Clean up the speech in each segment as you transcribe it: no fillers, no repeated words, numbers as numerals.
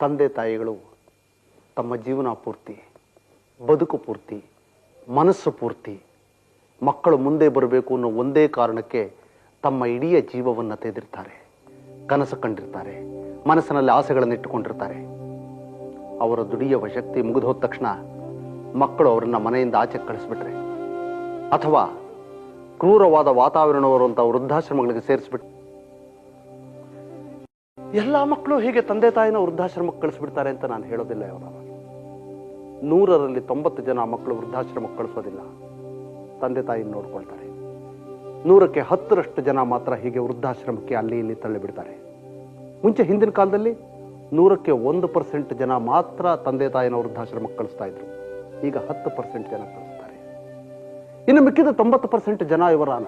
ತಂದೆ ತಾಯಿಗಳು ತಮ್ಮ ಜೀವನ ಪೂರ್ತಿ, ಬದುಕು ಪೂರ್ತಿ, ಮನಸ್ಸು ಪೂರ್ತಿ ಮಕ್ಕಳು ಮುಂದೆ ಬರಬೇಕು ಅನ್ನೋ ಒಂದೇ ಕಾರಣಕ್ಕೆ ತಮ್ಮ ಇಡೀ ಜೀವವನ್ನು ತೆಗೆದಿರ್ತಾರೆ, ಕನಸು ಕಂಡಿರ್ತಾರೆ, ಮನಸ್ಸಿನಲ್ಲಿ ಆಸೆಗಳನ್ನು ಇಟ್ಟುಕೊಂಡಿರ್ತಾರೆ. ಅವರ ದುಡಿಯುವ ಶಕ್ತಿ ಮುಗಿದೋದ ತಕ್ಷಣ ಮಕ್ಕಳು ಅವರನ್ನ ಮನೆಯಿಂದ ಆಚೆ ಕಳಿಸ್ಬಿಟ್ರೆ ಅಥವಾ ಕ್ರೂರವಾದ ವಾತಾವರಣವಿರುವಂಥ ವೃದ್ಧಾಶ್ರಮಗಳಿಗೆ ಸೇರಿಸ್ಬಿಟ್ಟು ಎಲ್ಲ ಮಕ್ಕಳು ಹೀಗೆ ತಂದೆ ತಾಯಿನ ವೃದ್ಧಾಶ್ರಮಕ್ಕೆ ಕಳಿಸ್ಬಿಡ್ತಾರೆ ಅಂತ ನಾನು ಹೇಳೋದಿಲ್ಲ. ಅವರ 100ರಲ್ಲಿ 90 ಜನ ಮಕ್ಕಳು ವೃದ್ಧಾಶ್ರಮಕ್ಕೆ ಕಳಿಸೋದಿಲ್ಲ, ತಂದೆ ತಾಯಿ ನೋಡ್ಕೊಳ್ತಾರೆ. 100ಕ್ಕೆ 10ರಷ್ಟು ಜನ ಮಾತ್ರ ಹೀಗೆ ವೃದ್ಧಾಶ್ರಮಕ್ಕೆ ಅಲ್ಲಿ ಇಲ್ಲಿ ತಳ್ಳಿಬಿಡ್ತಾರೆ. ಮುಂಚೆ ಹಿಂದಿನ ಕಾಲದಲ್ಲಿ 100ಕ್ಕೆ 1% ಜನ ಮಾತ್ರ ತಂದೆ ತಾಯಿನ ವೃದ್ಧಾಶ್ರಮಕ್ಕೆ ಕಳಿಸ್ತಾ ಇದ್ರು. ಈಗ 10% ಜನ ಕಳಿಸ್ತಾರೆ. ಇನ್ನು ಮಿಕ್ಕಿದ 90% ಜನ ಇವರಾನ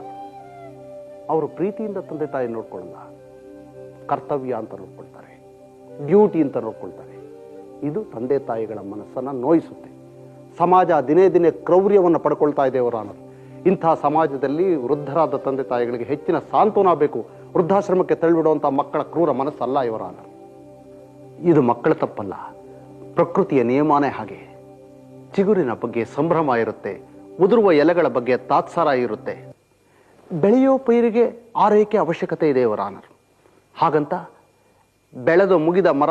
ಅವರು ಪ್ರೀತಿಯಿಂದ ತಂದೆ ತಾಯಿ ನೋಡ್ಕೊಳ್ಳಲ್ಲ, ಕರ್ತವ್ಯ ಅಂತ ನೋಡ್ಕೊಳ್ತಾರೆ, ಡ್ಯೂಟಿ ಅಂತ ನೋಡ್ಕೊಳ್ತಾರೆ. ಇದು ತಂದೆ ತಾಯಿಗಳ ಮನಸ್ಸನ್ನು ನೋಯಿಸುತ್ತೆ. ಸಮಾಜ ದಿನೇ ದಿನೇ ಕ್ರೌರ್ಯವನ್ನು ಪಡ್ಕೊಳ್ತಾ ಇದೆ ಅವರಾನ. ಇಂತಹ ಸಮಾಜದಲ್ಲಿ ವೃದ್ಧರಾದ ತಂದೆ ತಾಯಿಗಳಿಗೆ ಹೆಚ್ಚಿನ ಸಾಂತ್ವನ ಬೇಕು. ವೃದ್ಧಾಶ್ರಮಕ್ಕೆ ತಳ್ಳಿಬಿಡುವಂಥ ಮಕ್ಕಳ ಕ್ರೂರ ಮನಸ್ಸಲ್ಲ ಇವರಾನ. ಇದು ಮಕ್ಕಳ ತಪ್ಪಲ್ಲ, ಪ್ರಕೃತಿಯ ನಿಯಮನೇ ಹಾಗೆ. ಚಿಗುರಿನ ಬಗ್ಗೆ ಸಂಭ್ರಮ ಇರುತ್ತೆ, ಉದುರುವ ಎಲೆಗಳ ಬಗ್ಗೆ ತಾತ್ಸಾರ ಇರುತ್ತೆ. ಬೆಳೆಯೋ ಪೈರಿಗೆ ಆರೈಕೆ ಅವಶ್ಯಕತೆ ಇದೆ ಇವರಾನರು. ಹಾಗಂತ ಬೆಳೆದು ಮುಗಿದ ಮರ